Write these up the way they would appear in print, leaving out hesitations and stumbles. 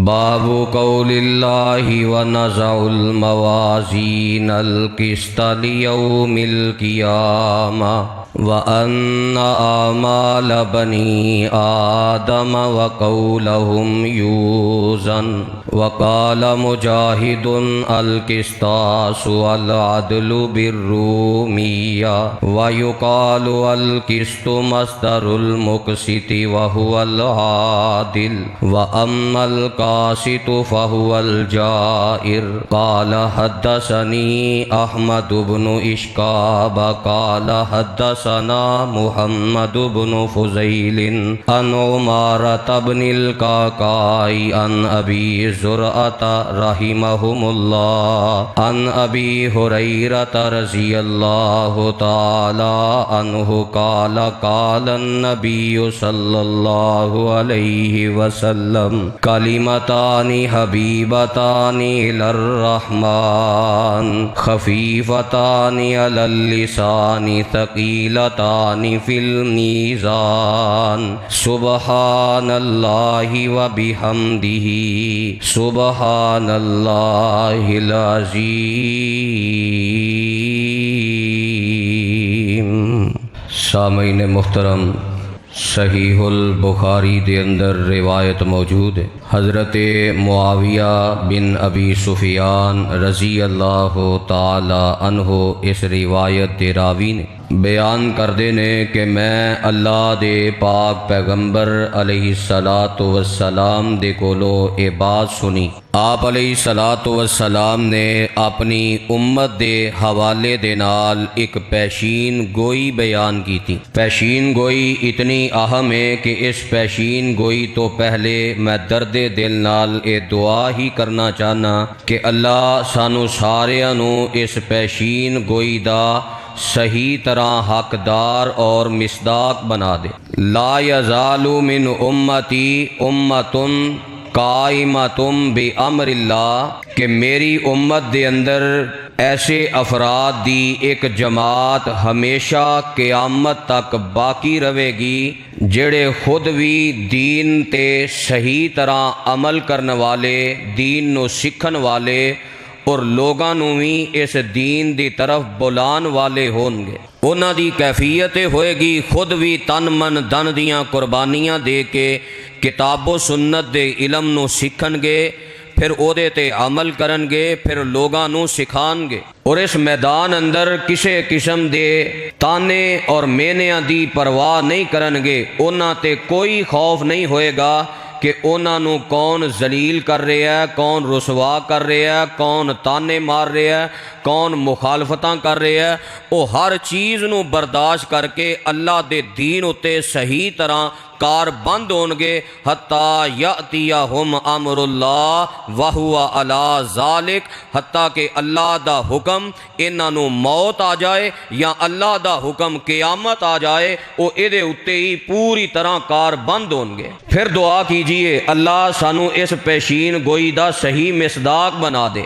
باب قول اللہ ونضع الموازین القسط لیوم القیامہ وَأَنَّ آمَالَ بَنِي آدَمَ وَقَوْلَهُمْ يُوزَنُ وَقَالَ مُجَاهِدٌ الْقِسْطَاسُ وَالْعَدْلُ بِالرُّومِيَّةِ وَيُقَالُ الْقِسْطُ مَصْدَرُ الْمُقْسِطِ وَهُوَ الْعَادِلُ وَأَمَّا الْقَاسِطُ فَهُوَ الْجَائِرُ قَالَ حَدَّثَنِي أَحْمَدُ بْنُ إِشْكَابَ قَالَ حدثنا محمد بن فضيل عن عمارة بن القعقاع عن أبي زرعة رحمهم الله عن أبي هريرة رضي الله تعالى عنه قال قال النبي صلى الله عليه وسلم كلمتان حبيبتان إلى الرحمن خفيفتان على اللسان ثقيلتان في الميزان سبحان الله وبحمده سبحان الله العظيم۔ سامعین محترم، صحیح البخاری دے اندر روایت موجود ہے، حضرت معاویہ بن ابی سفیان رضی اللہ تعالی عنہ اس روایت دے راوی نے بیان کردے نے کہ میں اللہ دے پاک پیغمبر علیہ الصلاۃ والسلام دے کولو اے بات سنی۔ آپ علیہ الصلاۃ والسلام نے اپنی امت دے حوالے دے نال ایک پیشین گوئی بیان کی تھی۔ پیشین گوئی اتنی اہم ہے کہ اس پیشین گوئی تو پہلے میں درد دل نال اے دعا ہی کرنا چاہنا کہ اللہ سانو ساریاں نو اس پیشین گوئی دا صحیح طرح حقدار اور مصداق بنا دے۔ لا یزال من امتی امتن قائمتم بامر اللہ، کہ میری امت دے اندر ایسے افراد دی ایک جماعت ہمیشہ قیامت تک باقی رہے گی جڑے خود بھی دین تے صحیح طرح عمل کرنے والے، دین نو سکھن والے اور لوگاں نو بھی اس دین دی طرف بلان والے ہون گے۔ انہاں دی کیفیت ہوئے گی خود بھی تن من دن دیاں قربانیاں دے کے کتاب و سنت دے علم نو سکھن گے، پھر او دے تے عمل کرن گے، پھر لوگاں نو سکھان گے، اور اس میدان اندر کسے قسم دے تانے اور مینیاں دی پرواہ نہیں کرن گے۔ انہاں تے کوئی خوف نہیں ہوئے گا کہ انہاں نو کون ذلیل کر رہا ہے، کون رسوا کر رہا ہے، کون تانے مار رہا ہے، کون مخالفتاں کر رہا ہے۔ وہ ہر چیز نو برداشت کر کے اللہ دے دین اتے صحیح طرح کار بند ہون گے، حتیٰ یأتیہم امر اللہ وہو علی ذالک، حتیٰ کہ اللہ دا حکم انہاں نو موت آ جائے یا اللہ دا حکم قیامت آ جائے، وہ اے اتے ہی پوری طرح کار بند ہون گے۔ پھر دعا کیجئے اللہ سانو اس پیشین گوئی دا صحیح مصداق بنا دے،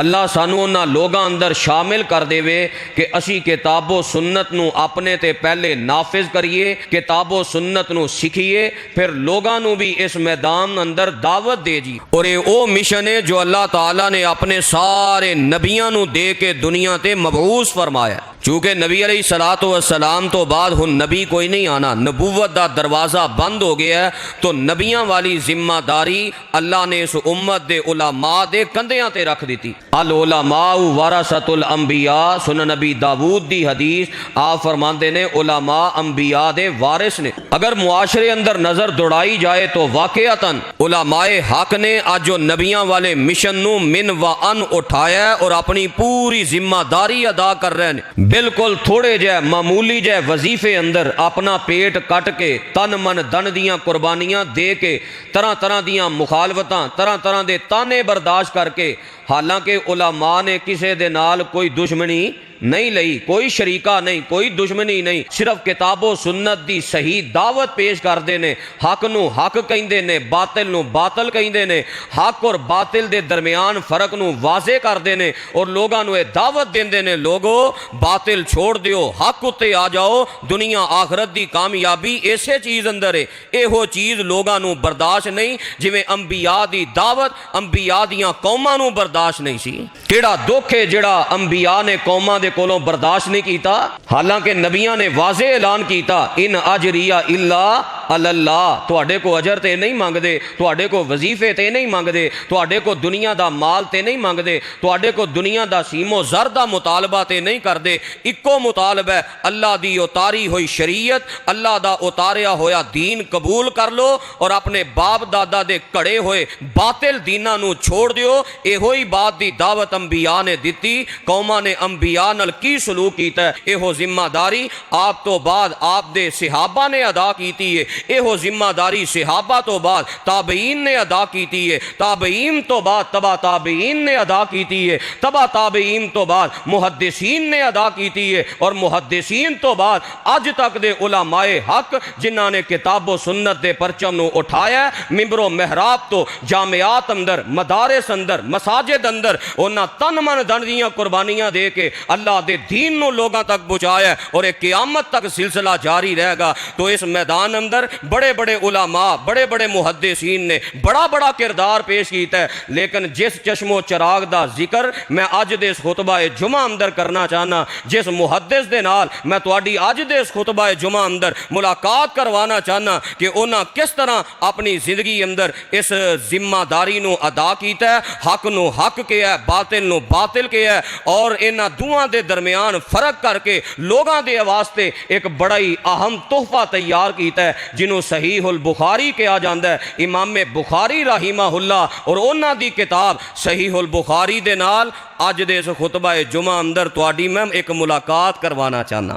اللہ سانو انہاں لوگاں اندر شامل کر دے وے کہ اسی کتاب و سنت نو اپنے تے پہلے نافذ کریے، کتاب و سنت نو سکھیے، پھر لوگاں نو بھی اس میدان اندر دعوت دے جی۔ اور یہ او مشن ہے جو اللہ تعالیٰ نے اپنے سارے نبیاں نو دے کے دنیا تے مبعوث فرمایا۔ چونکہ نبی علیہ الصلوۃ والسلام تو بعد ہن نبی کوئی نہیں آنا، نبوت دا دروازہ بند ہو گیا ہے، تو نبیاں والی ذمہ داری اللہ نے اس امت دے علماء دے کندھیاں تے رکھ دیتی۔ العلماء ورثۃ الانبیاء، سنن نبی داود دی حدیث، آپ فرماندے نے علماء انبیاء دے وارث نے۔ اگر معاشرے اندر نظر دوڑائی جائے تو واقعتاً علماء حق نے آج جو نبیاں والے مشن نو من و ان اٹھایا ہے اور اپنی پوری ذمہ داری ادا کر رہے ہیں۔ بالکل تھوڑے جے معمولی جے وظیفے اندر اپنا پیٹ کٹ کے تن من دن دیاں قربانیاں دے کے طرح طرح دیاں مخالفتاں، طرح طرح دے تانے برداشت کر کے، حالانکہ علماء نے کسے دے نال کوئی دشمنی نہیں لئی، کوئی شریکہ نہیں، کوئی دشمنی نہیں، صرف کتاب و سنت دی صحیح دعوت پیش کردے نے، حق نو حق کہندے نے، باطل نو باطل کہندے نے، حق اور باطل دے درمیان فرق نو واضح کردے نے اور لوگاں نو دعوت دیندے نے، لوگو باطل چھوڑ دیو، حق اتے آ جاؤ، دنیا آخرت دی کامیابی اسے چیز اندر ہے۔ ایہو چیز لوگاں نو برداشت نہیں، جویں انبیاء دی دعوت انبیاء دیاں قوماں نو برداشت نہیں سی۔ کیڑا دکھ ہے جڑا انبیاء نے قوماں دے کولوں برداشت نہیں کیتا، حالانکہ نبیاں نے واضح اعلان کیتا ان اجریہ الا علی اللہ، تواڈے کو اجر تے نہیں منگدے، تواڈے کو وظیفے تے نہیں منگدے، تواڈے کو دنیا دا مال تے نہیں منگدے، تواڈے کو دنیا دا سیم و زر دا مطالبہ تے نہیں کردے، اکو مطالبہ ہے اللہ دی اتاری ہوئی شریعت، اللہ دا اتاریا ہویا دین قبول کر لو اور اپنے باپ دادا دے کڑے ہوئے باطل دیناں نو چھوڑ دیو۔ اے ہوئی بات دی دعوت انبیاء نے دیتی، قوماں نے انبیاء نال کی سلوک کیتا ہے، ایہو ذمہ داری آپ تو بعد آپ دے صحابہ نے ادا کیتی ہے، ایہو ذمہ داری صحابہ تو بعد تابعین نے ادا کیتی ہے، تابعین تو بعد تبع تابعین نے ادا کیتی ہے، تبع تابعین تو بعد محدثین نے ادا کیتی ہے، اور محدثین تو بعد اج تک دے علماء حق جنہاں نے کتاب و سنت دے پرچم نو اٹھایا ہے، ممبر و محراب تو جامعات اندر، مدارس اندر، مساجد اندر، انہاں تن من دھن دیاں قربانیاں دے کے اللہ دے دین نو لوگاں تک پہنچایا ہے، اور ایک قیامت تک سلسلہ جاری رہے گا۔ تو اس میدان اندر بڑے بڑے علماء، بڑے بڑے محدثین نے بڑا بڑا کردار پیش کیتا ہے، لیکن جس چشم و چراغ دا ذکر میں اج دے اس خطبہ جمعہ اندر کرنا چاہنا، جس محدث دے نال میں تواڈی اج دے اس خطبہ جمعہ اندر ملاقات کروانا چاہنا کہ انہاں کس طرح اپنی زندگی اندر اس ذمہ داری نو ادا کیتا ہے، حق نو حق کیا ہے، باطل نو باطل کیا ہے، اور انہاں دوواں دے درمیان فرق کر کے لوگاں دے واسطے ایک بڑا ہی اہم تحفہ تیار کیتا ہے جنہوں صحیح البخاری کہا جاندا ہے۔ امام بخاری رحمہ اللہ اور انہاں دی کتاب صحیح البخاری دے نال اج دے اس خطبہ جمعہ اندر تواڈی میں ایک ملاقات کروانا چاہنا۔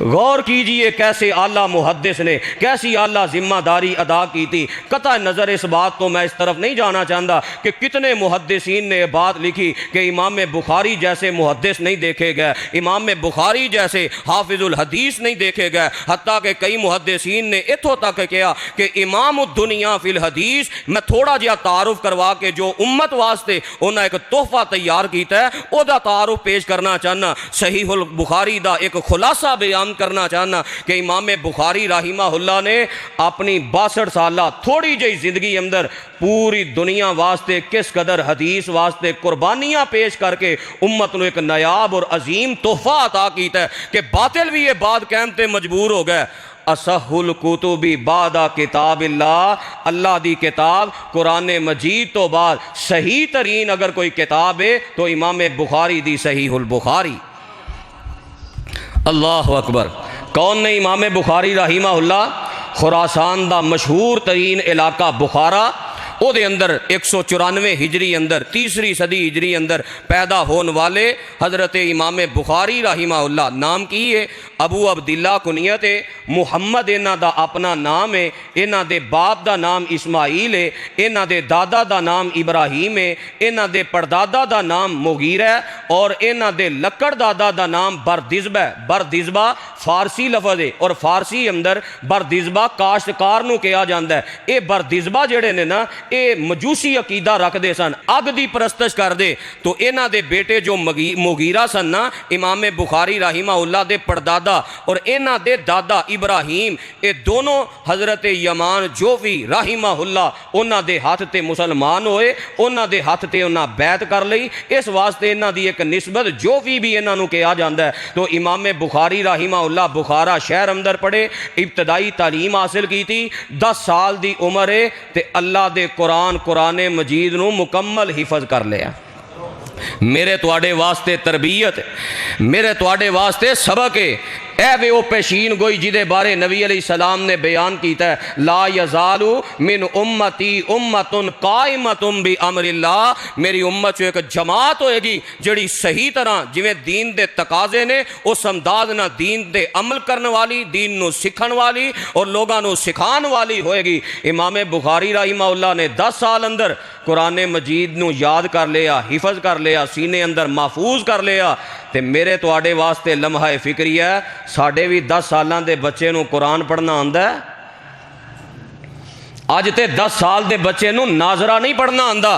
غور کیجئے کیسے اعلیٰ محدث نے کیسی اعلیٰ ذمہ داری ادا کی تھی۔ قطع نظر اس بات تو میں اس طرف نہیں جانا چاہتا کہ کتنے محدثین نے یہ بات لکھی کہ امام بخاری جیسے محدث نہیں دیکھے گئے، امام بخاری جیسے حافظ الحدیث نہیں دیکھے گئے، حتیٰ کہ کئی محدثین نے اتھوں تک کیا کہ امام الدنیا فی الحدیث میں تھوڑا جہا تعارف کروا کے جو امت واسطے انہاں ایک تحفہ تیار کیتا ہے او دا تعارف پیش کرنا چاہنا۔ صحیح البخاری دا ایک خلاصہ بیان کرنا چاہنا کہ امام بخاری رحمہ اللہ نے اپنی 62 سالہ تھوڑی جہی زندگی اندر پوری دنیا واسطے کس قدر حدیث واسطے قربانیاں پیش کر کے امت نو ایک نیاب اور عظیم تحفہ عطا کیتا ہے کہ باطل بھی یہ بات کہتے مجبور ہو گئے، اصح الکتب بعد کتاب اللہ، اللہ دی کتاب قرآن مجید تو بعد صحیح ترین اگر کوئی کتاب ہے تو امام بخاری دی صحیح البخاری۔ اللہ اکبر۔ کون نے امام بخاری رحمہ اللہ؟ خراسان دا مشہور ترین علاقہ بخارا، او دے اندر 194 ہجری اندر 3 صدی ہجری اندر پیدا ہون والے حضرت امام بخاری رحمہ اللہ۔ نام کی ہے؟ ابو عبداللہ کنیت ہے، محمد انہاں دا اپنا نام ہے، انہاں دے باپ دا نام اسماعیل ہے، انہاں دے دادا دا نام ابراہیم ہے، انہاں دے پردادا دا نام مغیرہ ہے، اور انہاں دے لکڑ دادا دا نام بردزبہ ہے۔ بردزبہ فارسی لفظ ہے، اور فارسی اندر بردزبہ کاشتکار نو کہا جاندا ہے۔ اے بردزبہ جڑے نے نا اے مجوسی عقیدہ رکھ دے سن، اگ دی پرستش کر دے، تو انہاں دے بیٹے جو مغیرہ سن نا، امام بخاری رحمہ اللہ دے پردادا اور انہاں دے دادا ابراہیم، اے دونوں حضرت یمان جوفی رحمہ اللہ انہاں دے ہاتھ تے مسلمان ہوئے، انہاں دے ہاتھ تے انہاں بیعت کر لئی، اس واسطے انہاں دی ایک نسبت جوفی بھی انہاں نو کہا جاندا ہے۔ تو امام بخاری رحمہ اللہ بخارا شہر اندر پڑھے، ابتدائی تعلیم حاصل کی تھی، 10 سال دی عمر ہے تے اللہ دے قرآن مجید نو مکمل حفظ کر لیا۔ میرے تواڈے واسطے تربیت، میرے تواڈے واسطے سبق ہے اے وے او پیشین گوئی جدے بارے نبی علیہ السلام نے بیان کیتا ہے لا یزالو من امتی امتن قائمتن بامر اللہ، میری امت جو ایک جماعت ہوئے گی جڑی صحیح طرح جویں دین دے تقاضے نے اس انداز نہ دین دے عمل کرن والی، دین نو سکھن والی اور لوگاں نو سکھان والی ہوئے گی۔ امام بخاری رحمہ اللہ نے 10 سال اندر قرآن مجید نو یاد کر لیا، حفظ کر لیا، سینے اندر محفوظ کر لیا، تے میرے تواڈے واسطے لمحہ فکری ہے ساڈے بھی 10 سالاں دے بچے نو قرآن پڑھنا آندا ہے؟ اج تے 10 سال دے بچے نو ناظرہ نہیں پڑھنا آندا،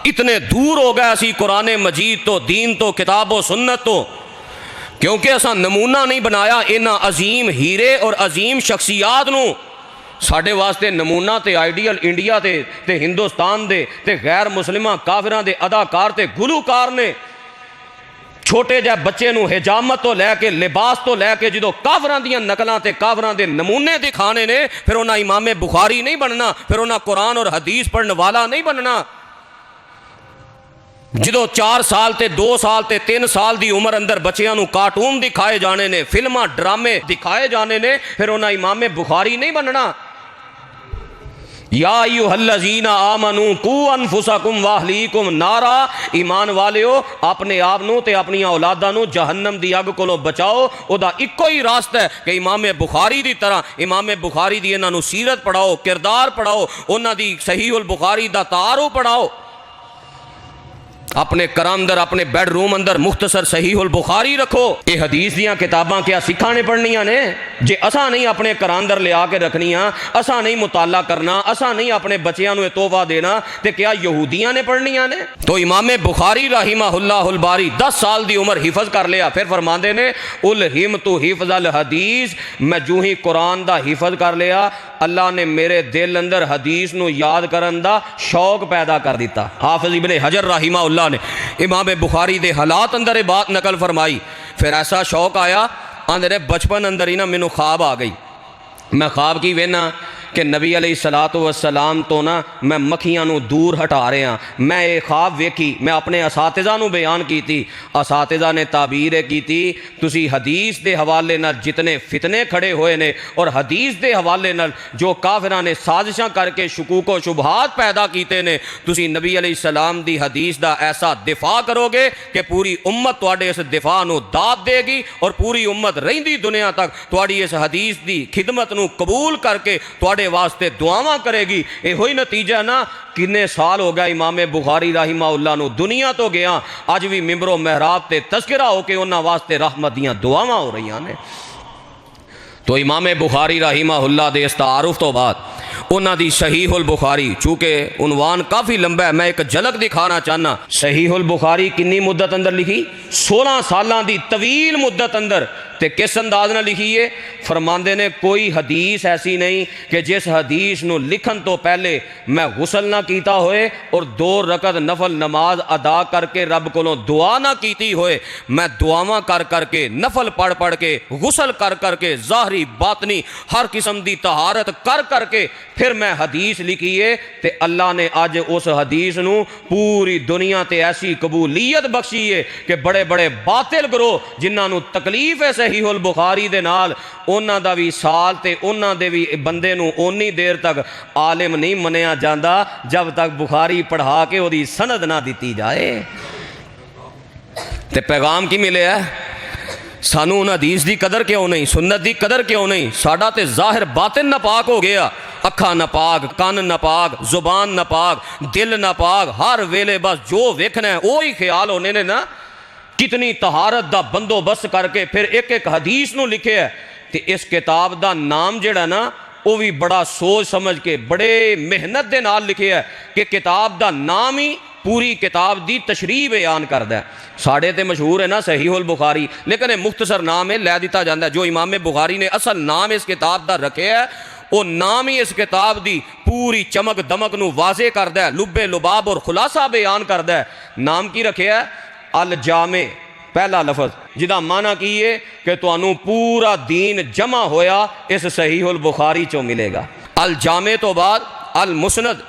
اتنے دور ہو گئے اسی قرآن مجید تو، دین تو، کتاب و سنت تو، کیونکہ اساں نمونہ نہیں بنایا انہاں عظیم ہیرے اور عظیم شخصیات نو۔ ساڈے واسطے نمونہ تے آئیڈیل انڈیا تے ہندوستان دے تے غیر مسلمہ کافراں دے اداکار تے گلوکار نے۔ چھوٹے جہ بچے نو حجامت تو لے کے لباس تو لے کے جدو کافراں دیاں نقلاں تے کافراں دے نمونے دکھانے نے، پھر انہاں امام بخاری نہیں بننا، پھر انہاں قرآن اور حدیث پڑھنے والا نہیں بننا۔ جدو 4 سال تے 2 سال تے 3 سال دی عمر اندر بچیاں نو کارٹون دکھائے جانے نے، فلماں ڈرامے دکھائے جانے نے، پھر انہاں امام بخاری نہیں بننا۔ یا ایھا الذین آمنوا قوا انفسکم واہلیکم نارا، ایمان والیو اپنے آپ نو تے اپنی اولاداں نو جہنم دی اگ کولوں بچاؤ۔ او دا اکو ہی راستہ ہے کہ امام بخاری دی طرح امام بخاری دی انہاں نو سیرت پڑھاؤ، کردار پڑھاؤ، انہاں دی صحیح البخاری دا تعارف پڑھاؤ، اپنے کرم اندر اپنے بیڈ روم اندر مختصر صحیح البخاری رکھو۔ یہ حدیث دیاں کتاباں کیا سکھاں نے پڑھنیاں نے؟ جے اساں نہیں اپنے کرم اندر لے آ کے رکھنیاں، اساں نہیں مطالعہ کرنا، اساں نہیں اپنے بچیاں نو یہ تحفہ دینا، تے کیا یہودیاں نے پڑھنیاں نے؟ تو امام بخاری رحمہ اللہ الباری 10 سال دی عمر حفظ کر لیا، پھر فرماندے نے الہمت حفظ الحدیث، میں جو ہی قرآن دا حفظ کر لیا اللہ نے میرے دل اندر حدیث نو یاد کرن دا شوق پیدا کر دیتا۔ حافظ ابن حجر رحمہ اللہ نے امام بخاری دے حالات اندر بات نقل فرمائی، پھر ایسا شوق آیا اندر بچپن اندر ہی نا مینوں خواب آ گئی۔ میں خواب کی وینا کہ نبی علیہ الصلوۃ والسلام تو نا میں مکھیاں نو دور ہٹا رہے ہاں۔ میں یہ خواب ویکھی، میں اپنے اساتذہ نو بیان کیتی، اساتذہ نے تعبیر کیتی تسی حدیث دے حوالے نال جتنے فتنے کھڑے ہوئے نے اور حدیث دے حوالے نال جو کافراں نے سازشاں کر کے شکوک و شبہات پیدا کیتے نے، تسی نبی علیہ السلام دی حدیث دا ایسا دفاع کرو گے کہ پوری امت تواڈے اس دفاع نو داد دے گی اور پوری امت رہندی دنیا تک تواڈی اس حدیث دی خدمت نو قبول کر کے تواڈے واسطے دعاواں کرے گی۔ یہ ہوئی نتیجہ نا، کنے سال ہو گیا امام بخاری رحمہ اللہ نو دنیا تو گیا، اج بھی ممبر و محراب تے تذکرہ ہو کے انہاں واسطے رحمت دیاں دعاواں ہو رہی ہیں۔ تو امام بخاری رحمہ اللہ دے اس تعارف تو بعد انہاں دی صحیح البخاری، چونکہ عنوان کافی لمبا ہے میں ایک جھلک دکھانا چاہنا۔ صحیح البخاری کنی مدت اندر لکھی؟ 16 سالاں دی طویل مدت اندر۔ تے کس انداز نہ لکھی ہے؟ فرماندے نے کوئی حدیث ایسی نہیں کہ جس حدیث نو لکھن تو پہلے میں غسل نہ کیتا ہوئے اور 2 رکعت نفل نماز ادا کر کے رب کولوں دعا نہ کیتی ہوئے۔ میں دعاواں کر کے، نفل پڑھ کے، غسل کر کے، ظاہری باطنی ہر قسم دی طہارت کر کے پھر میں حدیث لکھی ہے۔ تے اللہ نے اج اس حدیث نو پوری دنیا تے ایسی قبولیت بخشی ہے کہ بڑے بڑے باطل گروہ جنہاں نو تکلیف ہے صحیح البخاری دے نال، انہاں دا بھی سال تے انہاں دے بھی بندے نو اونی دیر تک عالم نہیں منیا جاندا جب تک بخاری پڑھا کے اودی سند نہ دیتی جائے۔ تے پیغام کی ملے ہے؟ سانو ان حدیث دی قدر کیوں نہیں، سنت دی قدر کیوں نہیں؟ ساڈا تے ظاہر باطن ناپاک ہو گیا، اکھاں ناپاک، کان ناپاک، زبان ناپاک، دل ناپاک، ہر ویلے بس جو ویکھنا ہے وہی خیال ہونے نے نا۔ کتنی طہارت دا بندوبست کر کے پھر ایک حدیث نو لکھے ہے۔ تے اس کتاب دا نام جڑا نا وہ بھی بڑا سوچ سمجھ کے بڑے محنت دے نال لکھے ہے کہ کتاب دا نام ہی پوری کتاب دی تشریح بیان کردا ہے۔ ساڑھے تے مشہور ہے نا صحیح البخاری، لیکن یہ مختصر نام ہے لے دیتا جاندہ ہے۔ جو امام بخاری نے اصل نام اس کتاب دا رکھے ہے وہ نام ہی اس کتاب دی پوری چمک دمک نو واضح کردا ہے، لب لباب اور خلاصہ بیان کردا ہے۔ نام کی رکھے ہے؟ الجامع، پہلا لفظ جدا معنی کی ہے کہ تو انو پورا دین جمع ہویا اس صحیح البخاری چوں ملے گا۔ الجامع تو بعد المسند،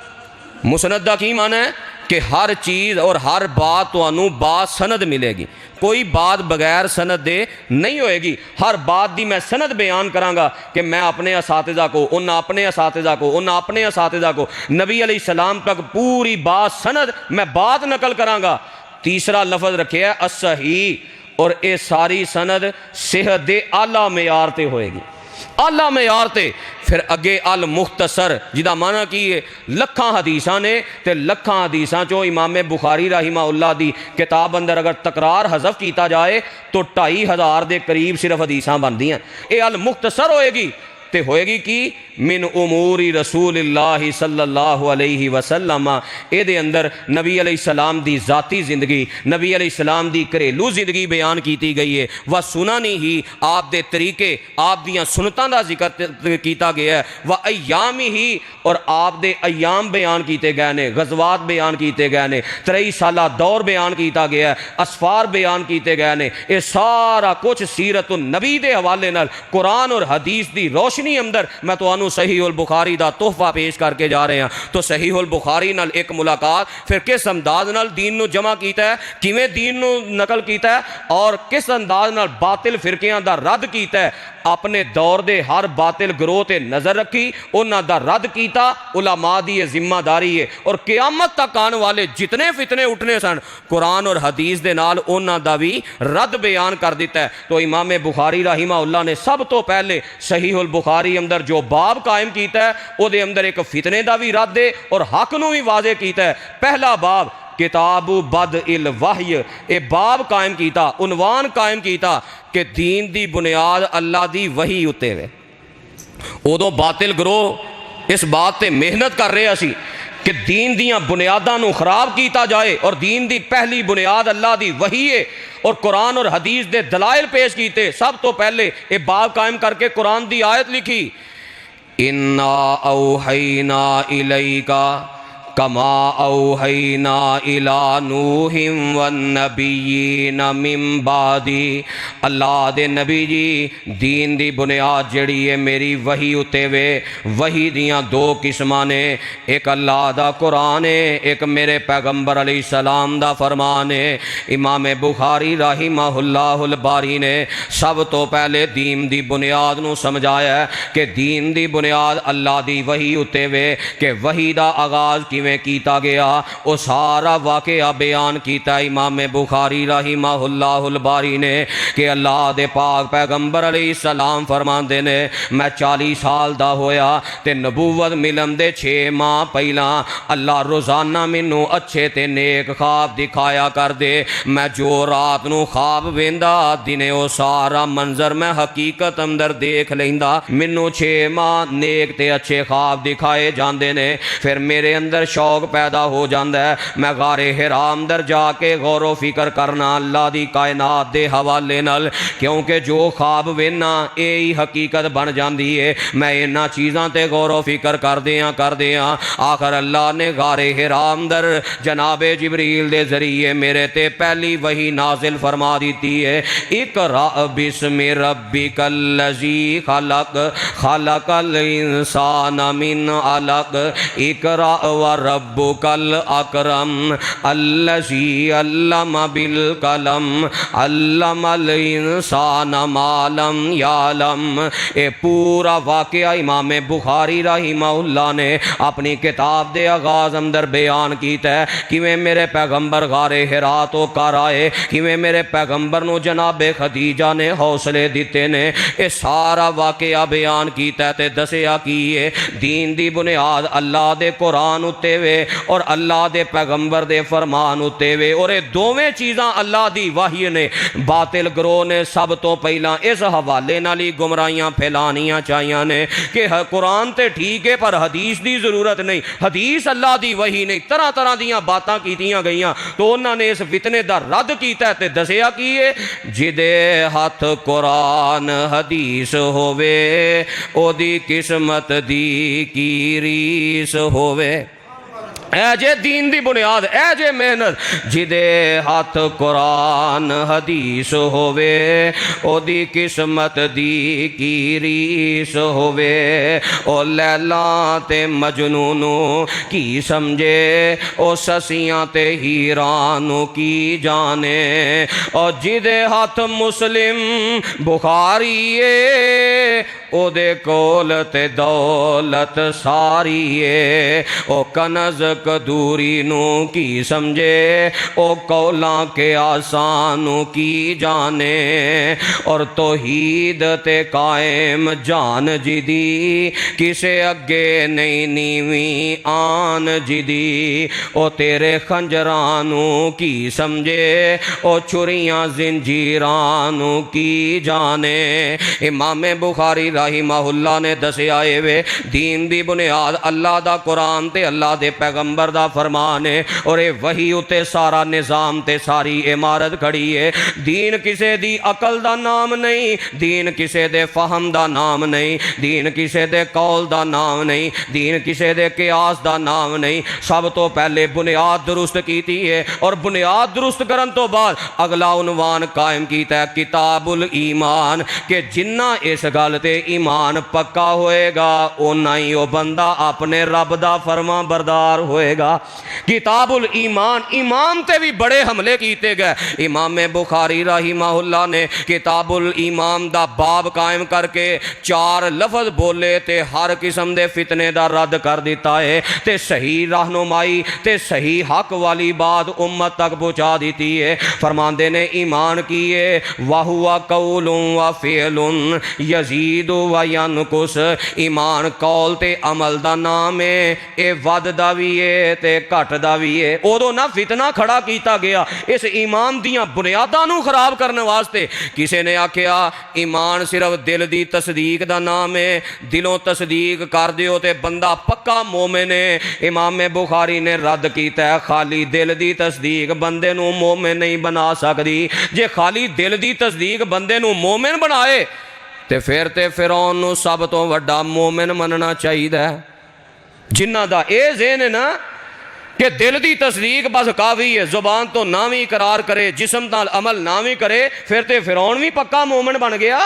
مسند دا کی معنی ہے کہ ہر چیز اور ہر بات تانوں با سند ملے گی، کوئی بات بغیر سند دے نہیں ہوئے گی، ہر بات دی میں سند بیان کراں گا کہ میں اپنے اساتذہ کو، انہاں اپنے اساتذہ کو، انہاں اپنے اساتذہ کو، نبی علیہ السلام تک پوری بات سند میں بات نقل کراں گا۔ تیسرا لفظ رکھے ہے الصحیح، اور اے ساری سند صحت دے اعلیٰ معیار تے ہوئے گی، اعلیٰ معیار تے۔ پھر اگے المختصر جدا معنی کی ہے لکھاں حدیثاں نے تے لکھاں حدیثاں چو امام بخاری رحمہ اللہ دی کتاب اندر اگر تکرار حذف کیتا جائے تو 2500 دے قریب صرف حدیثاں بن دیاں۔ اے المختصر ہوئے گی تے ہوئے گی کی من امور رسول اللہ صلی اللہ علیہ وسلم، اے دے اندر نبی علیہ السلام دی ذاتی زندگی، نبی علیہ السلام دی گھریلو زندگی بیان کیتی گئی ہے، و سنانی ہی آپ دے طریقے، آپ دیاں سنتاں دا ذکر کیتا گیا ہے، و ایامی ہی، اور آپ دے ایام بیان کیتے گئے نے، غزوات بیان کیتے گئے نے، 23 سالہ دور بیان کیتا گیا ہے، اسفار بیان کیتے گئے نے۔ اے سارا کچھ سیرت النبی دے حوالے نال قرآن اور حدیث دی روشنی اندر میں تو صحیح البخاری دا تحفہ پیش کر کے جا رہے ہیں۔ تو صحیح البخاری نال ایک ملاقات، پھر کس انداز نال دین نو جمع کیتا ہے، کیویں دین نو نقل کیتا ہے، اور کس انداز نال باطل فرقیاں دا رد کیتا ہے، اپنے دور دے ہر باطل گروہ تے نظر رکھی، انہاں دا رد کیتا، علماء دی ذمہ داری ہے، اور قیامت تک آنے والے جتنے فتنے اٹھنے سن قرآن اور حدیث دے نال انہاں دا بھی رد بیان کر دیتا ہے۔ تو امام بخاری رحمہ اللہ نے سب تو پہلے صحیح البخاری اندر جو باب قائم کیتا ہے او دے اندر ایک فتنے دا بھی رد ہے اور حق نو بھی واضح کیتا ہے۔ پہلا باب کتاب بدء الوحی، اے باب قائم کیتا، عنوان قائم کیتا کہ دین دی بنیاد اللہ دی وحی اتے ہوئے۔ ادو باطل گروہ اس بات تے محنت کر رہے اسی کہ دین دیاں بنیاداں نو خراب کیتا جائے، اور دین دی پہلی بنیاد اللہ دی وحی ہے، اور قرآن اور حدیث دے دلائل پیش کیتے۔ سب تو پہلے اے باب قائم کر کے قرآن دی آیت لکھی، اِنَّا أَوْحَيْنَا إِلَيْكَ کما اوحینا الی نوح والنبیین من بعدی۔ اللہ دے نبی جی دین دی بنیاد جڑی ہے میری وحی اتے وے۔ وحی دیاں دو قسماں نے، ایک اللہ دا قرآن ہے، ایک میرے پیغمبر علیہ السلام دا فرمان ہے۔ امام بخاری رحمہ اللہ الباری نے سب تو پہلے دین دی بنیاد نو سمجھایا ہے کہ دین دی بنیاد اللہ دی وحی اتے وے، کہ وحی دا آغاز کی کیتا گیا، وہ سارا واقعہ بیان کیتا امام بخاری رحمہ اللہ الباری نے، کہ اللہ دے پاک پیغمبر علیہ السلام فرماندے نے میں 40 سال دا ہویا تے نبوت ملن دے 6 ماہ پہلا اللہ روزانہ مینوں اچھے تے نیک خواب دکھایا کر دے، میں جو رات نو خواب ویندا دنے او سارا منظر میں حقیقت اندر دیکھ لیندا، مینوں 6 ماہ نیک تے اچھے خواب دکھائے جاندے نے۔ پھر میرے اندر شوق پیدا ہو جاندہ ہے، میں غار حرا اندر جا کے غور و فکر کرنا اللہ دی کائنات دے حوالے نال، کیونکہ جو خواب وینا اے حقیقت بن جاندی ہے۔ میں انہاں چیزاں تے غور و فکر کر دیاں آخر اللہ نے غار حرا اندر جناب جبریل دے ذریعے میرے تے پہلی وحی نازل فرما دیتی ہے، اقرأ بسم ربک الذی خلق، خلق الانسان من علق، اقرأ وربک الاکرم الذی علم بالقلم علم الانسان ما لم یعلم۔ اے پورا واقعہ امام بخاری رحمہ اللہ نے اپنی کتاب دے آغاز اندر بیان کیتا ہے، کیویں میرے پیغمبر غار حرا تو کر آئے، کیویں میرے پیغمبر نو جناب خدیجہ نے حوصلے دیتے نے، اے سارا واقعہ بیان کیتا ہے تے دسیا کیے دین دی بنیاد اللہ دے قرآن اتے وے اور اللہ دے پیغمبر دے فرمان اتے وے، اور یہ دوویں چیزاں اللہ دی وحی نے۔ باطل گروہ نے سب تو پہلا اس حوالے نالی گمراہیاں پھیلانیاں چاہیاں نے کہ قرآن تے ٹھیک ہے پر حدیث دی ضرورت نہیں، حدیث اللہ دی وحی نہیں، طرح طرح دیاں باتاں کیتیاں گئیاں۔ تو انہوں نے اس فتنے دا رد کیتا ہے تے دسیا کیے جدے ہاتھ قرآن حدیث ہووے او دی قسمت دی کی ریس ہووے۔ اے جے دین دی بنیاد، اے جے محنت، جدے ہاتھ قرآن حدیث ہووے او دی قسمت دی کی ریس ہووے، او لیلا تے مجنونو کی سمجھے، او سسیاں تے ہیرانو کی جانے، او جدے ہاتھ مسلم بخاری او دے کول تے دولت ساری او کنز کدوری نو کی سمجھے، او کولاں کے آسانو کی جانے، اور توحید تے قائم جان جدی کسے اگے نہیں نیویں آن جدی، او تیرے خنجرانو کی سمجھے، او چھریاں زنجیرانو کی جانے۔ امام بخاری رحمہ اللہ نے دسے آئے وے دین دی بنیاد اللہ دا قرآن تے اللہ دے پیغمبر دا فرمان ہے، اور اے وحی اتے سارا نظام تے ساری عمارت کھڑی ہے۔ دین کسے دی عقل دا نام نہیں، دین کسے دے فہم دا نام نہیں، دین کسے دے قول دا نام نہیں، دین کسے دے قیاس دا نام نہیں، سب تو پہلے بنیاد درست کیتی ہے، اور بنیاد درست کرن تو بعد اگلا عنوان قائم کیتا ہے کتاب الایمان، کہ جنہ اس گل تے ایمان پکا ہوئے گا اونا ہی وہ بندہ اپنے رب دا فرما بردار ہوئے گا۔ کتاب الایمان، ایمان تے بھی بڑے حملے کیتے گئے۔ امام بخاری رحمہ اللہ نے کتاب الایمان دا باب قائم کر کے 4 لفظ بولے تے ہر قسم دے فتنے دا رد کر دیتا ہے، تے صحیح رہنمائی تے صحیح حق والی بات امت تک پہنچا دیتی ہے۔ فرماندے نے ایمان کیے وَهُوَ قَوْلٌ وَفِعْلٌ یزید و ینقص، ایمان قول تے عمل دا نام ہے، اے ود دا وی ہے تے گھٹ دا وی ہے۔ اودوں نہ فتنہ کھڑا کیتا گیا اس ایمان دیاں بنیاداں نو خراب کرنے واسطے۔ کسے نے آکھیا ایمان صرف دل دی تصدیق دا نام ہے، دلوں تصدیق کر دیو تے بندہ پکا مومن ہے۔ امام بخاری نے رد کیتا ہے خالی دل دی تصدیق بندے نو مومن نہیں بنا سکدی۔ جے خالی دل دی تصدیق بندے نو مومن بنائے تے پھر تے فرعون نو سب تو وڈا مومن مننا چاہیے، جنہ دا اے ذہن ہے نا کہ دل دی تصدیق بس کافی ہے، زبان تو نہ بھی اقرار کرے، جسم نال عمل نہ بھی کرے، پھر تے فرعون بھی پکا مومن بن گیا،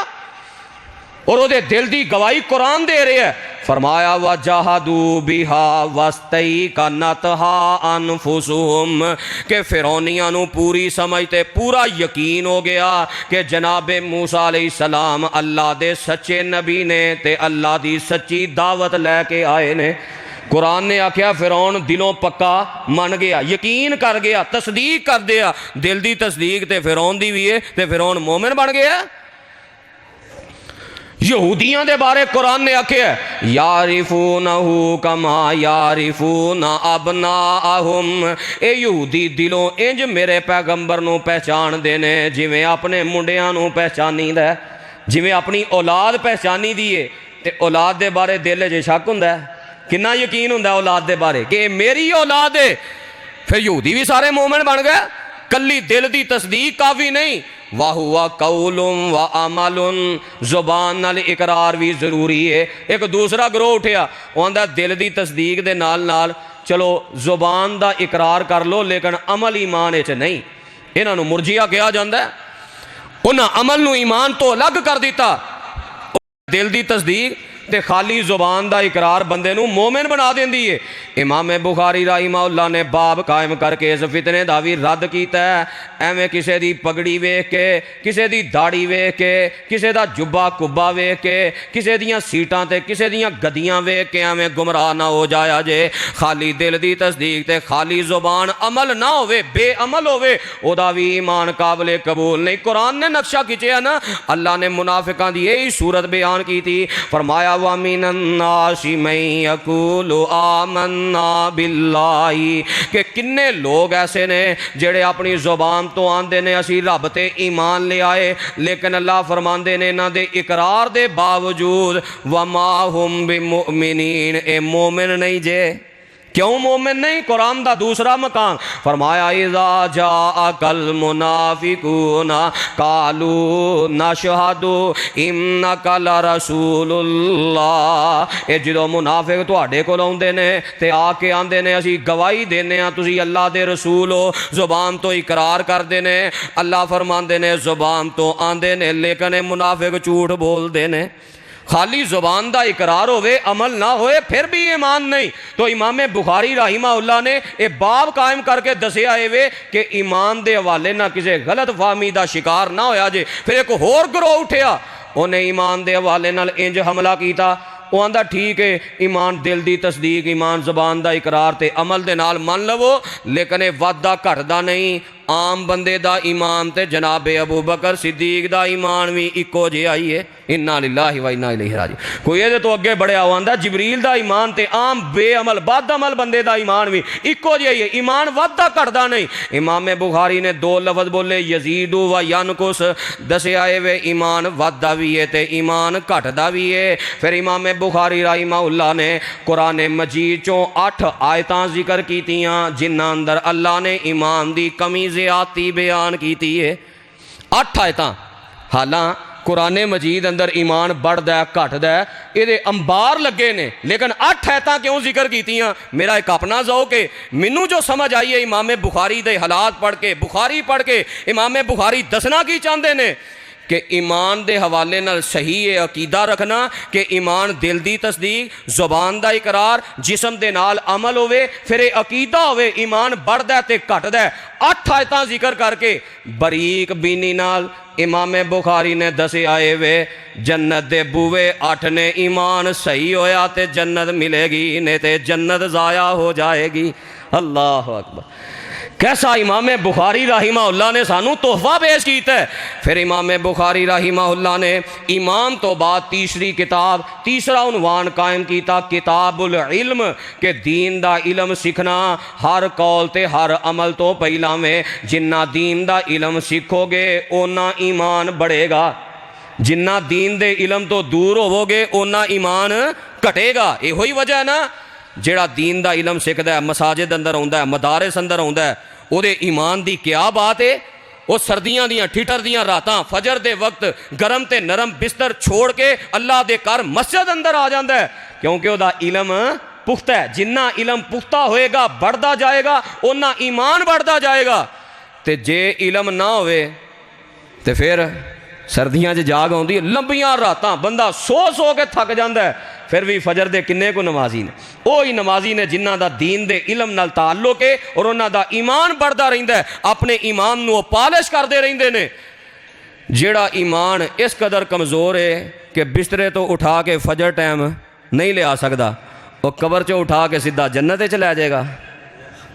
اور وہ دے دل دی گواہی قرآن دے رہے ہے۔ فرمایا وَجَحَدُوا بِهَا وَاسْتَيْقَنَتْهَا أَنفُسُهُمْ، کہ فرعونیاں نو پوری سمجھتے پورا یقین ہو گیا کہ جناب موسیٰ علیہ السلام اللہ دے سچے نبی نے تے اللہ دی سچی دعوت لے کے آئے نے۔ قرآن نے آکھیا فرعون دلوں پکا من گیا، یقین کر گیا، تصدیق کر دیا، دل دی تصدیق تے فرعون دی بھی ہے تے فرعون مومن بن گیا۔ یہودیاں دے بارے قرآن نے آکھیا یعرفونہو کما یعرفون ابناءہم، اے یہودی دلوں انج میرے پیغمبر نو پہچان دینے جویں اپنے منڈیاں نو پہچانی دے، جویں اپنی اولاد پہچانی دیئے۔ تے اولاد دے بارے دل جے شک ہوندا ہے، کنا یقین ہوندا ہے اولاد دے بارے کہ میری اولاد ہے، پھر یہودی بھی سارے مومن بن گئے۔ کلی دل دی تصدیق کافی نہیں، وَهُوَ قَوْلٌ وَعَمَلٌ، زبان نال اقرار بھی ضروری ہے۔ ایک دوسرا گروہ اٹھیا، وہ آندا دل دی تصدیق دے نال نال چلو زبان دا اقرار کر لو لیکن عمل ایمان وچ نہیں، انہاں نو مرجئہ کہا جاندا ہے۔ انہاں عمل نو ایمان تو الگ کر دیتا، دل دی تصدیق تے خالی زبان دا اقرار بندے نو مومن بنا دیندی ہے۔ امام بخاری رحمہ اللہ نے باب قائم کر کے اس فتنے دا بھی رد کیتا ہے۔ ایویں کسے دی پگڑی ویکھ کے، کسے دی داڑھی ویکھ کے، کسے دا جبہ کبا ویکھ کے، کسے دیاں سیٹاں تے کسے دیاں گدیاں ویکھ کے ایویں گمراہ نہ ہو جایا جے۔ خالی دل دی تصدیق تے خالی زبان عمل نہ ہوئے، بے عمل ہوئے، او دا بھی ایمان قابل قبول نہیں۔ قرآن نے نقشہ کھچیا نا، اللہ نے منافقاں دی یہی صورت بیان کی تھی۔ فرمایا وَمِنَ النَّاسِ مَن يَقُولُ آمَنَّا بِاللَّهِ، کہ کنے لوگ ایسے نے جڑے اپنی زبان تو آندے نے اسی رب تے ایمان لے آئے، لیکن اللہ فرماندے نے نہ دے اقرار دے باوجود وَمَا هُمْ بِمُؤْمِنِينَ، اے مومن نہیں جے۔ کیوں مومن نہیں؟ قرآن دا دوسرا مقام فرمایا اذا جاءک المنافقون قالوا نشہد انک لرسول اللہ، اے جدو منافق تواڈے کول آوندے نے تے آ کے آندے نے اسی گواہی دینے ہاں تسی اللہ دے رسول ہو، زبان تو اقرار کردے نے، اللہ فرماندے نے زبان تو آندے نے لیکن منافق جھوٹ بول دے نے، خالی زبان دا اقرار ہوئے عمل نہ ہوئے پھر بھی ایمان نہیں۔ تو امام بخاری رحمہ اللہ نے یہ باب قائم کر کے دسیا ہے کہ ایمان دے حوالے نہ کسی غلط فہمی دا شکار نہ ہویا جے۔ پھر ایک ہور گروہ اٹھیا، انہیں ایمان دے حوالے نال انج حملہ کیتا، وہ آندہ ٹھیک ہے ایمان دل دی تصدیق، ایمان زبان دا اقرار تے عمل دے نال من لو، لیکن وعدہ گھٹدا نہیں۔ عام بندے دا ایمان تے جناب ابو بکر صدیق دا ایمان بھی اکو جہا ہی ہے، انا للہ و انا الیہ راجعون۔ کوئی یہ تو اگے بڑھیا ہوا آندا جبریل دا ایمان تے عام بے عمل بد عمل بندے دا ایمان بھی اکو جہا ہی ہے، ایمان وعدہ گھٹدا نہیں۔ امام بخاری نے دو لفظ بولے یزید و ینقص، دسیا ہے ایمان وعدہ بھی ہے تے ایمان گھٹدا بھی ہے۔ پھر امام بخاری رحمہ اللہ نے قرآن مجید چوں 8 آیتاں ذکر کیتیاں جنہ اندر اللہ نے ایمان دی کمی زیادتی بیان کیتی ہے۔ 8 آیتاں، حالاں قرآن مجید اندر ایمان بڑھدا ہے گھٹدا ہے یہ انبار لگے نے، لیکن 8 آیتاں کیوں ذکر کیتیاں؟ میرا ایک اپنا ذوق ہے، مینوں جو سمجھ آئی ہے امام بخاری دے حالات پڑھ کے، بخاری پڑھ کے امام بخاری دسنا کی چاہتے نے کہ ایمان دے حوالے نال صحیح عقیدہ رکھنا کہ ایمان دل دی تصدیق، زبان دا اقرار، جسم دے نال عمل ہوئے، پھر عقیدہ ہوئے، ایمان بڑھدا ہے تے گھٹدا ہے۔ 8 آیتاں ذکر کر کے باریک بینی نال امام بخاری نے دسے آئے وے جنت دے بوئے 8 نے، ایمان صحیح ہویا تے جنت ملے گی، نہیں تے جنت ضائع ہو جائے گی۔ اللہ اکبر، کیسا امام بخاری رحمہ اللہ نے سانو تحفہ پیش کیتا ہے۔ پھر امام بخاری رحمہ اللہ نے ایمان تو بعد تیسری کتاب، تیسرا عنوان قائم کیتا کتاب العلم، کہ دین دا علم سیکھنا ہر قول تے ہر عمل تو پہلا میں، جنہ دین دا علم سیکھو گے اونا ایمان بڑھے گا، جنہ دین دے علم تو دور ہوو گے اونا ایمان گھٹے گا۔ یہ ہوئی وجہ ہے نا جیڑا دین دا علم سکھدا ہے، مساجد اندر ہوندا ہے، مدارس اندر ہوندا ہے، او دے ایمان دی کیا بات ہے؟ وہ سردیاں دیاں ٹھٹر دیاں راتاں فجر دے وقت گرم تے نرم بستر چھوڑ کے اللہ دے کر مسجد اندر آ جاندا ہے، کیونکہ او دا علم پختہ ہے۔ جنہ علم پختہ ہوئے گا بڑھدا جائے گا، اونا ایمان بڑھدا جائے گا۔ تے جے علم نہ ہوئے تے پھر سردیاں جاگ آؤندی ہے، لمبیاں راتاں بندہ سو کے تھک جاندا ہے، پھر بھی فجر دے کنے کو نمازی نے، وہی نمازی نے جنہ دا دین دے علم نال تعلق ہے اور انہاں دا ایمان بڑھدا رہندا ہے، اپنے ایمان نو پالش کردے رہندے نے۔ جیڑا ایمان اس قدر کمزور ہے کہ بسترے تو اٹھا کے فجر ٹائم نہیں لے آ سکدا، وہ قبر چوں اٹھا کے سیدھا جنت وچ لے جائے گا،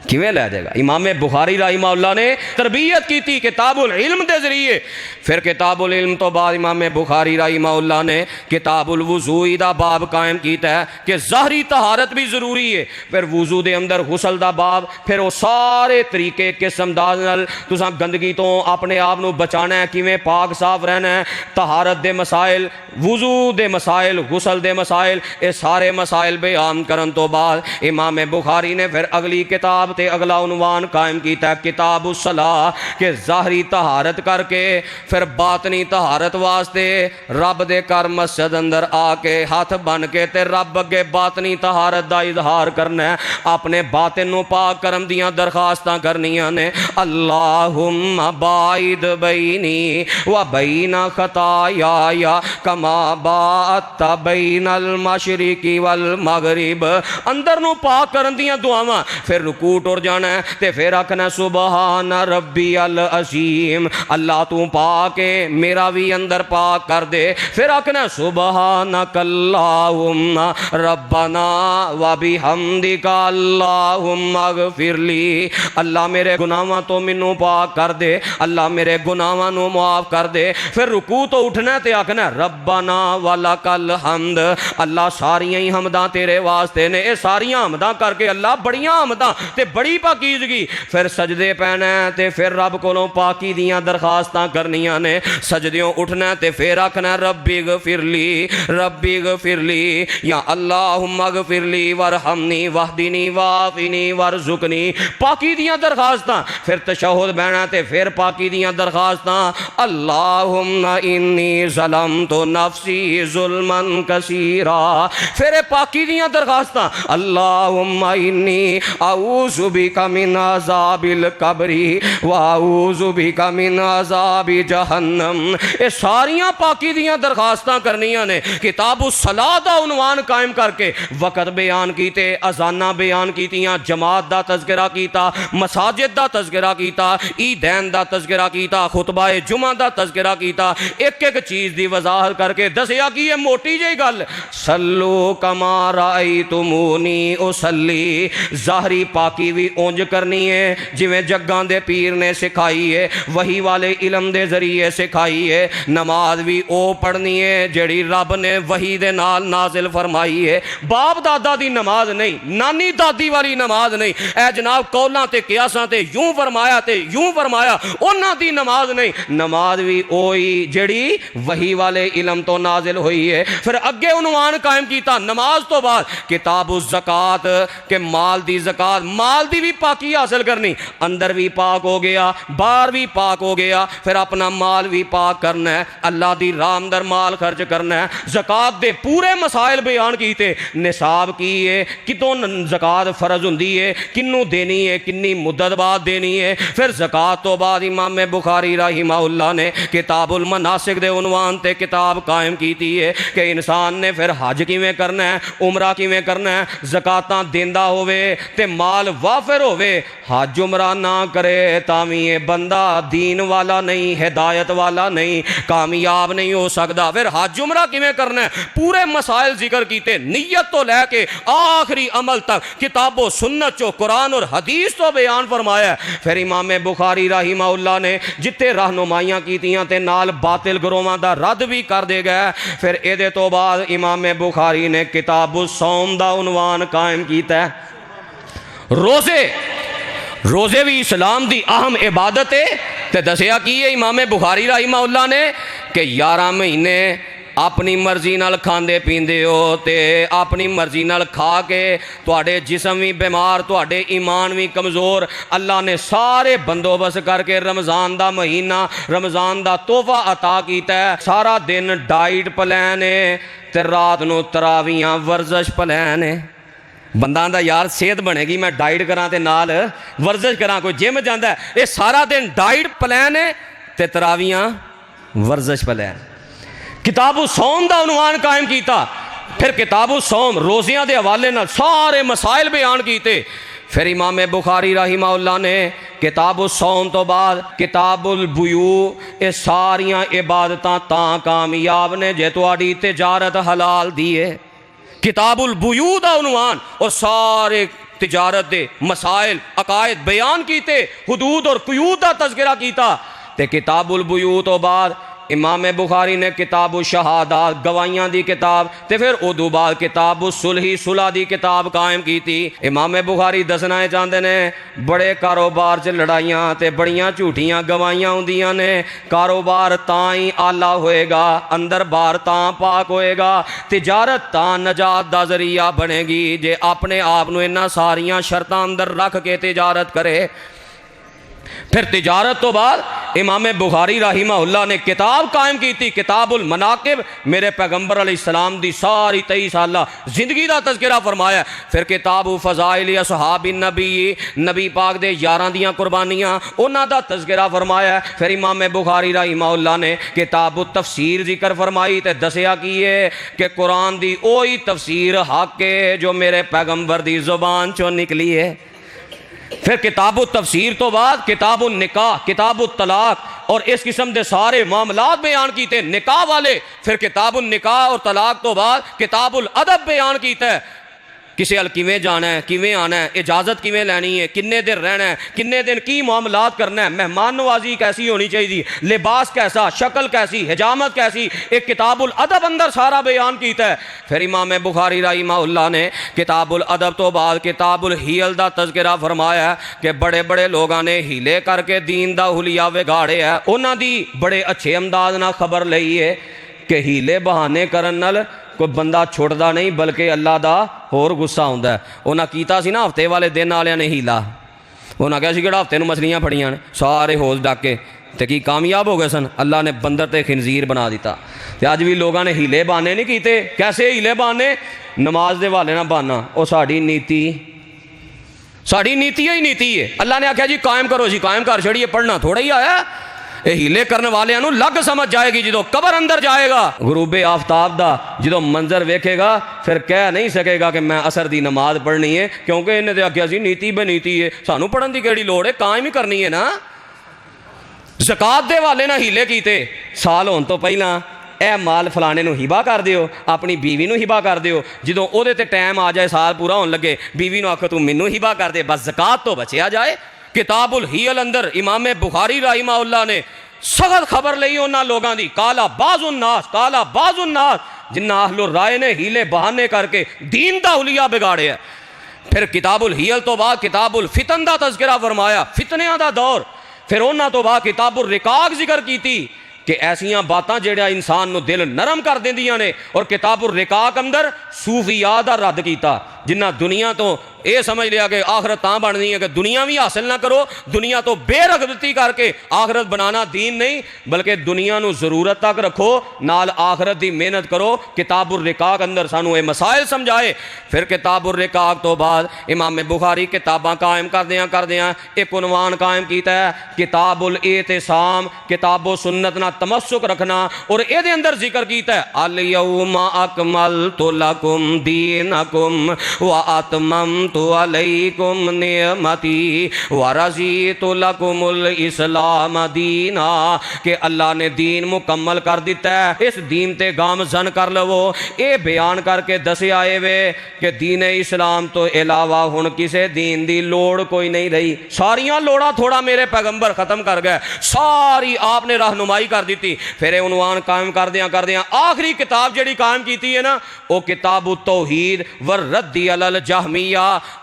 کیویں لے جائے گا؟ امام بخاری رحمہ اللہ نے تربیت کی تھی کتاب العلم دے ذریعے۔ پھر کتاب العلم تو بعد امام بخاری رحمہ اللہ نے کتاب الوضوء دا باب قائم کیتا ہے کہ ظاہری طہارت بھی ضروری ہے، پھر وضو دے اندر غسل دا باب، پھر وہ سارے طریقے قسم نال تساں گندگی تو اپنے آپ نو بچانا ہے، کیویں پاک صاف رہنا ہے، طہارت دے مسائل، وضو دے مسائل، غسل دے مسائل، یہ سارے مسائل بیان کرن تو بعد امام بخاری نے پھر اگلی کتاب تے اگلا عنوان قائم کیتا ہے کتاب الصلاۃ، کہ ظاہری طہارت کر کے پھر باطنی طہارت واسطے رب دے کر مسجد اندر آ کے ہاتھ بن کے تے رب اگے باطنی طہارت دا اظہار کرنا ہے، اپنے باطن نو پاک کرم دیاں درخواستاں کرنیاں نے۔ اللہم باعد بینی و بین خطایا کما باعدت بین المشرق والمغرب، اندر نو پاک کرن دیاں دعاواں، پھر رکوع ٹر جانا ہے تے پھر آکھنا سبحان ربی العظیم، اللہ تو پاک ہے میرا بھی اندر پاک کر دے، پھر آکھنا سبحانک اللہم ربنا و بحمدک اللہم اغفر لی، اللہ میرے گناہاں تو منو پاک کر دے، اللہ میرے گناہاں نو معاف کر دے۔ پھر رکوع تو اٹھنا تے آکھنا ربنا ولک الحمد، اللہ ساریاں ہی حمداں تیرے واسطے نے، اے ساریاں حمداں کر کے اللہ بڑیاں حمداں تے بڑی پاکیزگی، پھر سجدے پینا ہے تے پھر رب کولوں پاکی دیاں درخواستاں کرنیاں نے، سجدیوں اٹھنا تے پھر آکھنا ربی اغفر لی یا اللہم اغفر لی وارحمنی واہدنی وعافنی وارزقنی، پاکی دیاں درخواستاں، پھر تشہد بہنا تے پھر پاکی دیاں درخواستاں، اللہم انی ظلمت نفسی ظلما کثیرا، پھر پاکی دیاں درخواستاں، اللہم انی اعوذ بک من عذاب القبر واعوذ بک من عذاب جہنم، یہ ساریاں پاکی دیاں درخواستاں کرنیاں نے۔ کتاب الصلاۃ دا عنوان قائم کر کے وقت بیان کیتے، اذاناں بیان کیتیاں، جماعت دا تذکرہ کیتا، مساجد دا تذکرہ کیتا، عیدین دا تذکرہ کیتا، خطبہ جمعہ دا تذکرہ کیتا، ایک ایک چیز دی وضاحت کر کے دسیا کہ یہ موٹی جئی گل، صلو کما رأیتمونی اصلی، ظاہری پاکی بھی اونج کرنی ہے جویں جگاں دے پیر نے سکھائی ہے، وحی والے علم دے ذریعے سکھائی ہے، نماز بھی او پڑھنی ہے جڑی رب نے وحی دے نال نازل فرمائی ہے، باپ دادا دی نماز نہیں، نانی دادی والی نماز نہیں، اے جناب قولاں تے قیاساں تے یوں فرمایا تے یوں فرمایا، انہاں دی نماز نہیں، نماز بھی اوہی جڑی وحی والے علم تو نازل ہوئی ہے۔ پھر اگے عنوان قائم کیتا نماز تو بعد کتاب الزکوٰۃ کہ مال دی زکوٰۃ، مال دی بھی پاکی حاصل کرنی، اندر بھی پاک ہو گیا، باہر بھی پاک ہو گیا، پھر اپنا مال بھی پاک کرنا ہے، اللہ دی راہ اندر مال خرچ کرنا ہے، زکوٰۃ دے پورے مسائل بیان کیتے، نصاب کی ہے، کتوں زکوٰۃ فرض ہوندی ہے، کنوں دینی ہے، کنی مدت بعد دینی ہے۔ پھر زکوٰۃ تو بعد امام بخاری رحمہ اللہ نے کتاب المناسک دے عنوان تے کتاب قائم کیتی ہے کہ انسان نے پھر حج کیویں کرنا ہے، عمرہ کیویں کرنا ہے، زکاتاں دیندا ہوئے تے مال وافر ہوئے، حج عمرہ نہ کرے تاویں بندہ دین والا نہیں، ہدایت والا نہیں، کامیاب نہیں ہو سکتا۔ پھر حج عمرہ کیویں کرنا ہے، پورے مسائل ذکر کیتے، نیت تو لے کے آخری عمل تک کتاب و سنت چو قرآن اور حدیث تو بیان فرمایا ہے۔ پھر امام بخاری رحمہ اللہ نے جتے رہنمائیاں کیتیاں تے نال باطل گروہاں دا رد بھی کر دے گئے۔ پھر ایدے تو بعد امام بخاری نے کتاب الصوم دا عنوان قائم کیتا ہے، روزے بھی اسلام دی اہم عبادت ہے، تے دسیا کی ہے امام بخاری رحمہ اللہ نے کہ 11 مہینے اپنی مرضی نال کھاندے پیندے ہو تے اپنی مرضی نال کھا کے تواڈے جسم بھی بیمار، تواڈے ایمان بھی کمزور، اللہ نے سارے بندوبست کر کے رمضان دا مہینہ، رمضان دا تحفہ عطا کیتا ہے۔ سارا دن ڈائٹ پلان ہے تے رات نو تراویحاں ورزش پلان ہے۔ بندہ دا یار صحت بنے گی میں ڈائٹ کراں تے نال ورزش کراں، کوئی جم جاندا ہے، یہ سارا دن ڈائٹ پلان ہے تے تراویحاں ورزش پلان۔ کتاب الصوم دا عنوان قائم کیتا، پھر کتاب الصوم روزیاں دے حوالے نال سارے مسائل بیان کیتے۔ پھر امام بخاری رحمہ اللہ نے کتاب الصوم تو بعد کتاب البیوع، یہ ساریاں عبادتاں تاں کامیاب نے جے تواڈی تجارت حلال دی ہے۔ کتاب البیوع دا عنوان اور سارے تجارت دے مسائل عقائد بیان کیتے، حدود اور قیود دا تذکرہ کیتا۔ تے کتاب البیوع تو بعد امام بخاری نے کتاب الشہادات گواہیاں دی کتاب، تے پھر ادو بعد کتاب الصلح صلح دی کتاب قائم کیتی۔ امام بخاری دسنا چاہتے نے بڑے کاروبار چ لڑائیاں تے بڑیاں جھوٹیاں گواہیاں ہوندیاں نے، کاروبار تاں ہی آلہ ہوئے گا، اندر بار تاں پاک ہوئے گا، تجارت تاں نجات دا ذریعہ بنے گی جے اپنے آپ نو انہاں ساریاں شرطاں اندر رکھ کے تجارت کرے۔ پھر تجارت تو بعد امام بخاری رحمہ اللہ نے کتاب قائم کی تھی، کتاب المناقب، میرے پیغمبر علیہ السلام دی ساری 23 سالہ زندگی دا تذکرہ فرمایا۔ پھر کتاب فضائل اصحاب النبی، نبی پاک دے یاراں دیاں قربانیاں انہاں دا تذکرہ فرمایا۔ پھر امام بخاری رحمہ اللہ نے کتاب التفسیر ذکر فرمائی تے دسیا کیے کہ قرآن دی اوہی تفسیر حق ہے جو میرے پیغمبر دی زبان چوں نکلی ہے۔ پھر کتاب التفسیر تو بعد کتاب النکاح، کتاب الطلاق اور اس قسم دے سارے معاملات بیان کیتے نکاح والے۔ پھر کتاب النکاح اور طلاق تو بعد کتاب الادب بیان کیتا ہے۔ کسے ال کیویں جانا ہے، کیویں آنا ہے، اجازت کیویں لینی ہے، کنے دن رہنا ہے، کنے دن کی معاملات کرنا ہے، مہمان نوازی کیسی ہونی چاہیے، لباس کیسا، شکل کیسی، حجامت کیسی، ایک کتاب الادب اندر سارا بیان کیتا ہے۔ پھر امام بخاری رحمہ اللہ نے کتاب الادب تو بعد کتاب الحیل دا تذکرہ فرمایا ہے کہ بڑے بڑے لوگاں نے ہیلے کر کے دین دا حلیہ وگاڑے ہے، انہاں دی بڑے اچھے انداز نہ خبر لئی ہے کہ ہیلے بہانے کرن نال کوئی بندہ چھوڑدا نہیں بلکہ اللہ دا ہور غصہ ہوندا ہے۔ انہاں کیتا سی نا ہفتے والے دن والے نے ہیلا، انہاں کہا سی کہ ہفتے نوں مچھلیاں پھڑیاں نے سارے ہوز ڈک کے تے کی کامیاب ہو گئے سن، اللہ نے بندر تے خنزیر بنا دیتا۔ تے اج بھی لوگاں نے ہیلے بانے نہیں کیتے، کیسے ہیلے بانے؟ نماز دے والے نہ بانا، او ساڈی نیتی ہی نیتی ہے۔ اللہ نے آکھیا جی قائم کرو، جی قائم کر چھڑیے، پڑھنا تھوڑا ہی آیا۔ اے ہیلے کرنے والے نو لگ سمجھ جائے گی جدو قبر اندر جائے گا، غروب آفتاب دا جدو منظر ویکھے گا پھر کہہ نہیں سکے گا کہ میں اثر دی نماز پڑھنی ہے، کیونکہ انہیں تو آکھیا سی نیتی بے نیتی ہے، سانو پڑھن دی کیڑی لوڑ ہے، قائم ہی کرنی ہے نا۔ زکات دے والے نہ ہیلے کیتے، سال ہون تو پہلا اے مال فلانے نو ہبا کر دیو، اپنی بیوی نو ہبا کر دیو، جدوں او دے تے ٹائم آ جائے سال پورا ہون لگے بیوی نو آکھو تو مینوں ہبا کر دے، بس زکات تو بچیا جائے۔ کتاب الحیل اندر امام بخاری رحمہ اللہ نے سخت خبر لئی انہاں لوگاں دی، کالا بعض الناس جنہ اہل الرائے نے ہیلے بہانے کر کے دین دا حلیہ بگاڑے ہے۔ پھر کتاب الحیل تو بعد کتاب الفتن دا تذکرہ فرمایا، فتنیاں دا دور۔ پھر انہاں تو بعد کتاب الرقاق ذکر کیتی کہ ایسیاں باتاں جڑا انسان نو دل نرم کر دیندیاں نے، اور کتاب الرقاق اندر صوفیاء دا رد کیتا، جنہ دنیا تو اے سمجھ لیا کہ آخرت تاں بننی ہے کہ دنیا بھی حاصل نہ کرو، دنیا تو بے رغبتی کر کے آخرت بنانا دین نہیں، بلکہ دنیا نو ضرورت تک رکھو نال آخرت دی محنت کرو۔ کتاب الرقاق اندر سانو اے مسائل سمجھائے۔ پھر کتاب الرقاق تو بعد امام بخاری کتاباں قائم کردیاں ایک عنوان قائم کیتا ہے، کتاب الاعتصام، کتاب و سنت نہ تمسک رکھنا، اور اے دے اندر ذکر کیتا ہے الیوم اکملت لکم دینکم واتممت علیکم نعمتی ورضیت لکم الاسلام دینا، کہ اللہ نے دین مکمل کر دیتا ہے، اس دین تے گامزن کر لو۔ اے بیان کر کے دسے آئے وے کہ دین اسلام تو علاوہ ہن کسے دین دی لوڑ کوئی نہیں رہی، ساریاں لوڑاں تھوڑا میرے پیغمبر ختم کر گئے، ساری آپ نے رہنمائی کر دیتی۔ پھر عنوان قائم کردیاں آخری کتاب جڑی قائم کیتی ہے نا، وہ کتاب التوحید والرد علی الجہمیہ،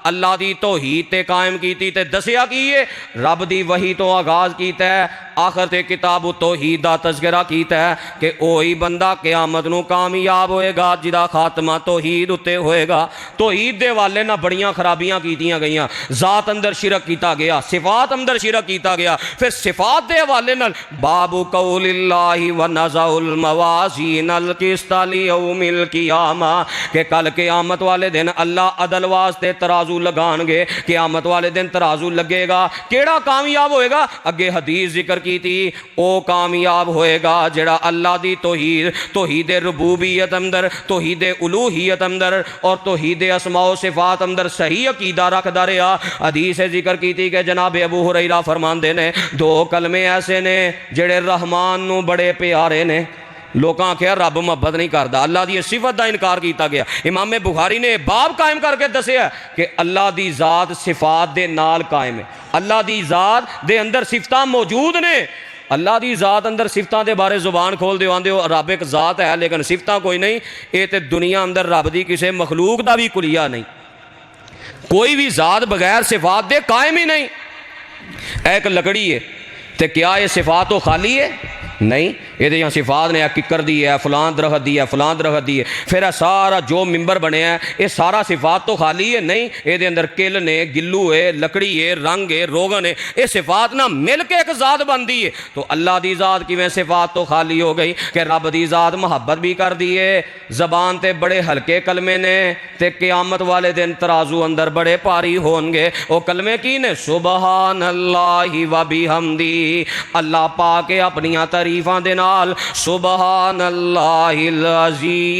اللہ دی توحید تے قائم کیتی تے دسیا کیے رب دی وحی تو آغاز کیتا ہے، آخر تے کتاب التوحید دا تذکرہ کیتا ہے کہ اوہی بندہ قیامت نو کامیاب ہوئے گا جدا خاتمہ توحید اتے ہوئے گا۔ توحید دے والے نہ بڑیاں خرابیاں کیتیاں گئیاں، ذات اندر شرک کیتا گیا، صفات اندر شرک کیتا گیا۔ پھر صفات دے والے نہ باب قول اللہ ونزع الموازین القسط لیوم القیامہ، کہ کل قیامت والے دن اللہ عدل واسطے ترازو لگان گے، قیامت والے دن ترازو لگے گا، کیڑا کامیاب ہوئے گا؟ اگے حدیث ذکر کی تھی، او کامیاب ہوئے گا جڑا اللہ دی توحید ربوبیت اندر، توحید الوہیت اندر اور توحید اسماء و صفات اندر صحیح عقیدہ رکھدا رہیا۔ حدیث ذکر کی تھی کہ جناب ابو ہریرہ فرماندے نے دو کلمے ایسے نے جڑے رحمان نو بڑے پیارے نے، لوکاں آکھیا رب محبت نہیں کردا، اللہ دی صفت دا انکار کیتا گیا۔ امام بخاری نے باب قائم کر کے دسیا کہ اللہ دی ذات صفات دے نال قائم ہے، اللہ دی ذات دے اندر صفتاں موجود نے، اللہ دی ذات اندر صفتاں دے بارے زبان کھول دیو آندے ہو رب ایک ذات ہے لیکن صفتاں کوئی نہیں، اے تے دنیا اندر رب دی کسے مخلوق دا بھی کلیہ نہیں، کوئی بھی ذات بغیر صفات دے قائم ہی نہیں۔ ایک لکڑی ہے تے کیا یہ صفات تو خالی ہے؟ نہیں، یہ یہاں صفات نے ککر دی ہے، فلان درخت دی ہے، فلان درخت دی ہے، پھر سارا جو ممبر بنے ہیں یہ سارا صفات تو خالی ہے؟ نہیں، یہ اندر کل نے، گلو ہے، لکڑی ہے، رنگ ہے، روغن ہے، یہ صفات نہ مل کے ایک ذات بندی ہے۔ تو اللہ دی ذات کی میں صفات تو خالی ہو گئی کہ رب دی ذات محبت بھی کر دی ہے، زبان تے بڑے ہلکے کلمے نے تے قیامت والے دن ترازو اندر بڑے پاری ہون گے۔ وہ کلمے کی نے سبحان اللہ و بحمدی، اللہ پاک اپنیاں تعریفاں شریفاں دے نال سبحان اللہ العظیم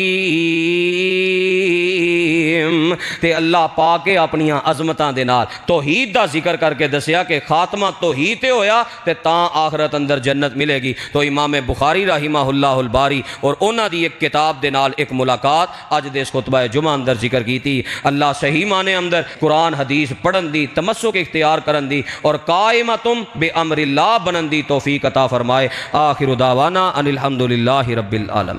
تے اللہ پاک اپنی عظمتاں دے نال توحید دا ذکر کر کے دسیا کہ خاتمہ توحید تے ہویا تے تاں آخرت اندر جنت ملے گی۔ تو امام بخاری رحمہ اللہ الباری اور انہاں دی ایک کتاب دے نال ایک ملاقات اج دے اس خطبہ جمعہ اندر ذکر کیتی۔ اللہ صحیح معنی اندر قرآن حدیث پڑھن دی، تمسک اختیار کرن دی اور قائمتم بامر اللہ بنن دی توفیق عطا فرمائے۔ آخر دعوانا ان الحمدللہ رب العالمین۔